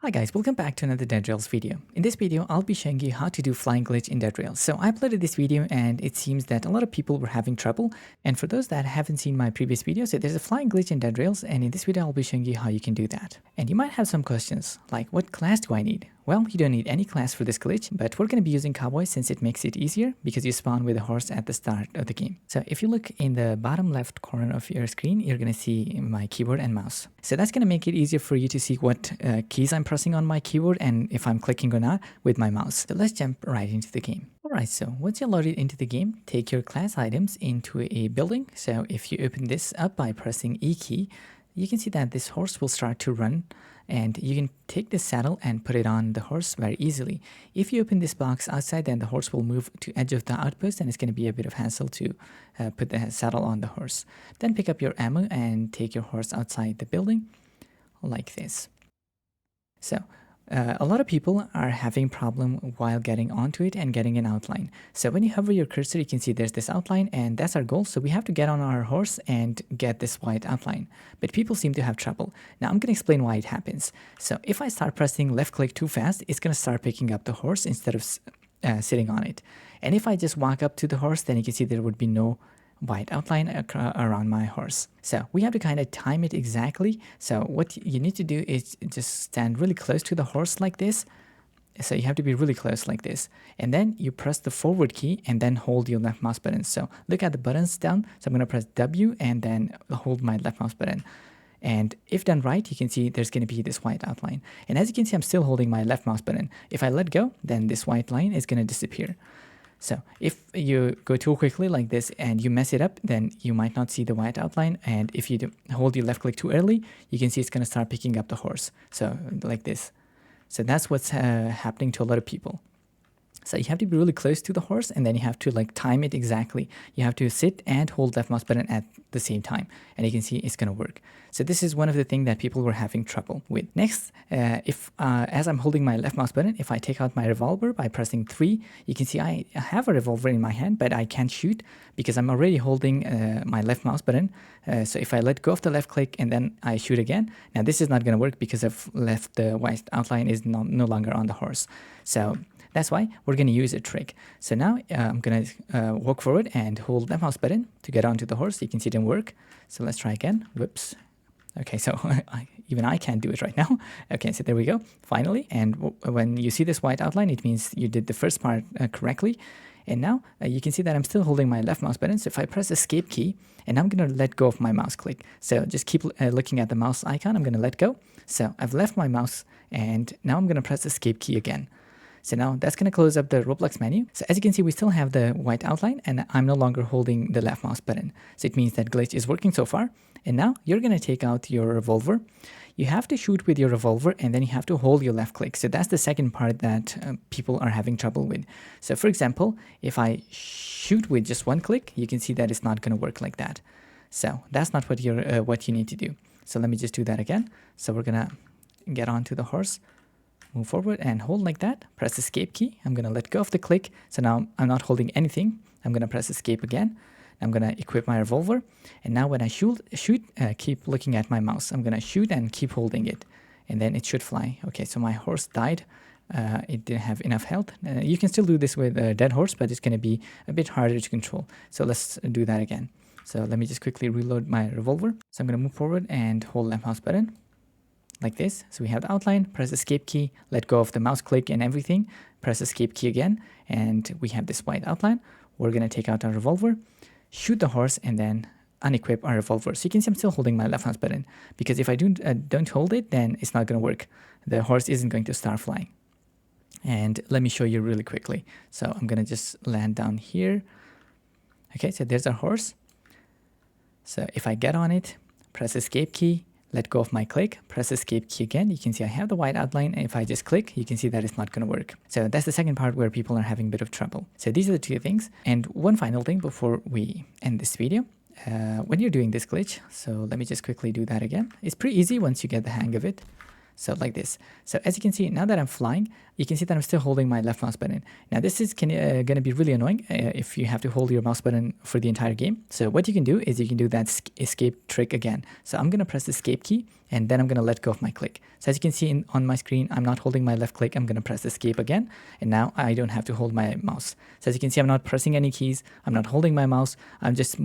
Hi guys, welcome back to another Dead Rails video. In this video, I'll be showing you how to do flying glitch in Dead Rails. So I uploaded this video and it seems that a lot of people were having trouble. And for those that haven't seen my previous videos, so there's a flying glitch in Dead Rails, and in this video, I'll be showing you how you can do that. And you might have some questions, like what class do I need? Well, you don't need any class for this glitch, but we're going to be using Cowboy since it makes it easier because you spawn with a horse at the start of the game. So if you look in the bottom left corner of your screen, you're going to see my keyboard and mouse. So that's going to make it easier for you to see what keys I'm pressing on my keyboard and if I'm clicking or not with my mouse. So let's jump right into the game. Alright, so once you're loaded into the game, take your class items into a building. So if you open this up by pressing E key, you can see that this horse will start to run, and you can take this saddle and put it on the horse very easily. If you open this box outside, then the horse will move to edge of the outpost, and it's going to be a bit of hassle to put the saddle on the horse. Then pick up your ammo and take your horse outside the building like this. So a lot of people are having problem while getting onto it and getting an outline. So when you hover your cursor, you can see there's this outline, and that's our goal. So we have to get on our horse and get this white outline. But people seem to have trouble. Now I'm going to explain why it happens. So if I start pressing left click too fast, it's going to start picking up the horse instead of sitting on it. And if I just walk up to the horse, then you can see there would be no white outline around my horse. So we have to kind of time it exactly. So what you need to do is just stand really close to the horse like this. So you have to be really close like this. And then you press the forward key and then hold your left mouse button. So look at the buttons down. So I'm going to press W and then hold my left mouse button. And if done right, you can see there's going to be this white outline. And as you can see, I'm still holding my left mouse button. If I let go, then this white line is going to disappear. So if you go too quickly like this and you mess it up, then you might not see the white outline. And if you hold your left click too early, you can see it's going to start picking up the horse. So like this. So that's what's happening to a lot of people. So you have to be really close to the horse, and then you have to time it exactly. You have to sit and hold left mouse button at the same time, and you can see it's going to work. So this is one of the things that people were having trouble with. Next, as I'm holding my left mouse button, if I take out my revolver by pressing 3, you can see I have a revolver in my hand, but I can't shoot because I'm already holding my left mouse button. So if I let go of the left click and then I shoot again, now this is not going to work because I've left the white outline is no longer on the horse. So that's why we're going to use a trick. So now I'm going to walk forward and hold the mouse button to get onto the horse. You can see it didn't work. So let's try again. Whoops. Okay, so even I can't do it right now. Okay, so there we go, finally. And when you see this white outline, it means you did the first part correctly. And now you can see that I'm still holding my left mouse button. So if I press escape key, and I'm going to let go of my mouse click. So just keep looking at the mouse icon. I'm going to let go. So I've left my mouse, and now I'm going to press escape key again. So now that's going to close up the Roblox menu. So as you can see, we still have the white outline, and I'm no longer holding the left mouse button. So it means that glitch is working so far. And now you're going to take out your revolver. You have to shoot with your revolver, and then you have to hold your left click. So that's the second part that people are having trouble with. So for example, if I shoot with just one click, you can see that it's not going to work like that. So that's not what you need to do. So let me just do that again. So we're going to get onto the horse. Move forward and hold like that. Press escape key. I'm going to let go of the click. So now I'm not holding anything. I'm going to press escape again. I'm going to equip my revolver. And now when I shoot, keep looking at my mouse. I'm going to shoot and keep holding it. And then it should fly. Okay, so my horse died. It didn't have enough health. You can still do this with a dead horse, but it's going to be a bit harder to control. So let's do that again. So let me just quickly reload my revolver. So I'm going to move forward and hold left mouse button. Like this. So we have the outline, press escape key, let go of the mouse click and everything, press escape key again, and we have this white outline. We're going to take out our revolver, shoot the horse, and then unequip our revolver. So you can see I'm still holding my left mouse button, because if I don't hold it, then it's not going to work. The horse isn't going to start flying. And let me show you really quickly. So I'm going to just land down here. Okay, so there's our horse. So if I get on it, press escape key, let go of my click, press escape key again. You can see I have the white outline, and if I just click, you can see that it's not going to work. So that's the second part where people are having a bit of trouble. So these are the two things. And one final thing before we end this video. When you're doing this glitch, so let me just quickly do that again. It's pretty easy once you get the hang of it. So like this. So as you can see, now that I'm flying, you can see that I'm still holding my left mouse button. Now this is going to be really annoying if you have to hold your mouse button for the entire game. So what you can do is you can do that escape trick again. So I'm going to press the escape key, and then I'm going to let go of my click. So as you can see on my screen, I'm not holding my left click. I'm going to press escape again, and now I don't have to hold my mouse. So as you can see, I'm not pressing any keys. I'm not holding my mouse. I'm just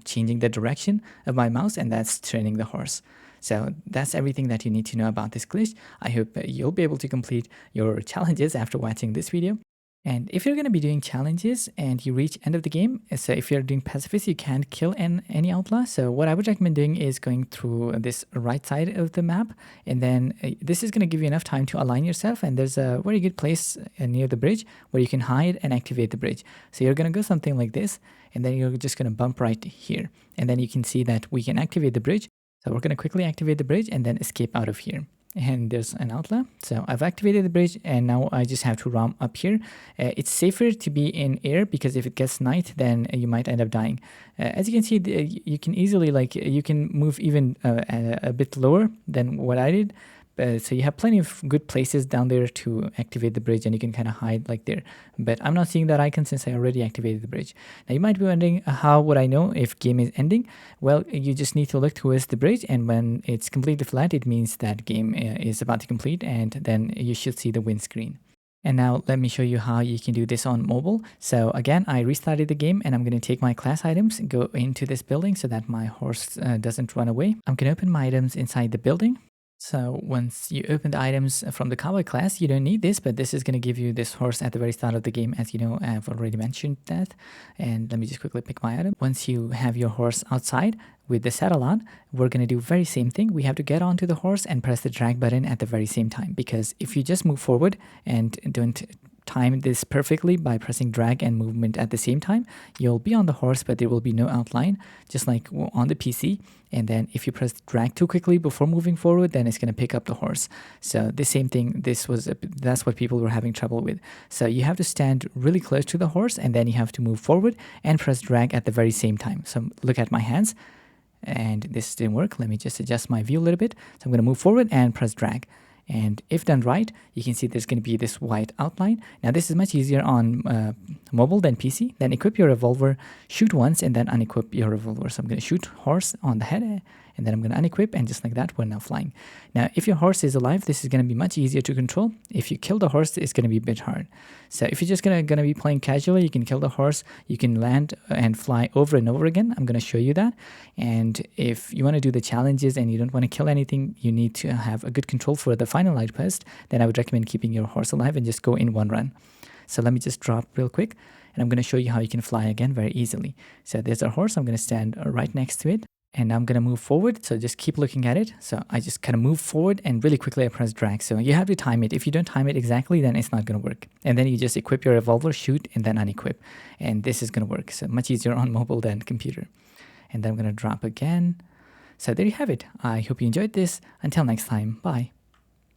changing the direction of my mouse, and that's turning the horse. So that's everything that you need to know about this glitch. I hope you'll be able to complete your challenges after watching this video. And if you're going to be doing challenges and you reach end of the game, so if you're doing pacifist, you can't kill any outlaw. So what I would recommend doing is going through this right side of the map, and then this is going to give you enough time to align yourself. And there's a very good place near the bridge where you can hide and activate the bridge. So you're going to go something like this, and then you're just going to bump right here. And then you can see that we can activate the bridge. So we're going to quickly activate the bridge and then escape out of here. And there's an outlaw. So I've activated the bridge, and now I just have to roam up here. It's safer to be in air because if it gets night, then you might end up dying. As you can see, you can easily, you can move even a bit lower than what I did. So you have plenty of good places down there to activate the bridge, and you can kind of hide like there. But I'm not seeing that icon since I already activated the bridge. Now you might be wondering, how would I know if game is ending? Well, you just need to look towards the bridge, and when it's completely flat, it means that game is about to complete, and then you should see the win screen. And now let me show you how you can do this on mobile. So again, I restarted the game, and I'm going to take my class items, go into this building so that my horse doesn't run away. I'm going to open my items inside the building. So once you open the items from the cowboy class, you don't need this, but this is going to give you this horse at the very start of the game. As you know, I've already mentioned that. And let me just quickly pick my item. Once you have your horse outside with the saddle on, we're going to do very same thing. We have to get onto the horse and press the drag button at the very same time, because if you just move forward and don't time this perfectly by pressing drag and movement at the same time, you'll be on the horse, but there will be no outline, just like on the PC. And then if you press drag too quickly before moving forward, then it's going to pick up the horse. So the same thing, that's what people were having trouble with. So you have to stand really close to the horse, and then you have to move forward and press drag at the very same time. So look at my hands, and this didn't work. Let me just adjust my view a little bit. So I'm going to move forward and press drag. And if done right, you can see there's going to be this white outline. Now this is much easier on mobile than PC. Then equip your revolver, shoot once, and then unequip your revolver. So I'm going to shoot horse on the head, and then I'm going to unequip, and just like that, we're now flying. Now, if your horse is alive, this is going to be much easier to control. If you kill the horse, it's going to be a bit hard. So if you're just going to be playing casually, you can kill the horse. You can land and fly over and over again. I'm going to show you that. And if you want to do the challenges and you don't want to kill anything, you need to have a good control for the final outpost. Then I would recommend keeping your horse alive and just go in one run. So let me just drop real quick, and I'm going to show you how you can fly again very easily. So there's our horse. I'm going to stand right next to it. And I'm going to move forward, so just keep looking at it. So I just kind of move forward, and really quickly I press drag. So you have to time it. If you don't time it exactly, then it's not going to work. And then you just equip your revolver, shoot, and then unequip. And this is going to work. So much easier on mobile than computer. And then I'm going to drop again. So there you have it. I hope you enjoyed this. Until next time, bye.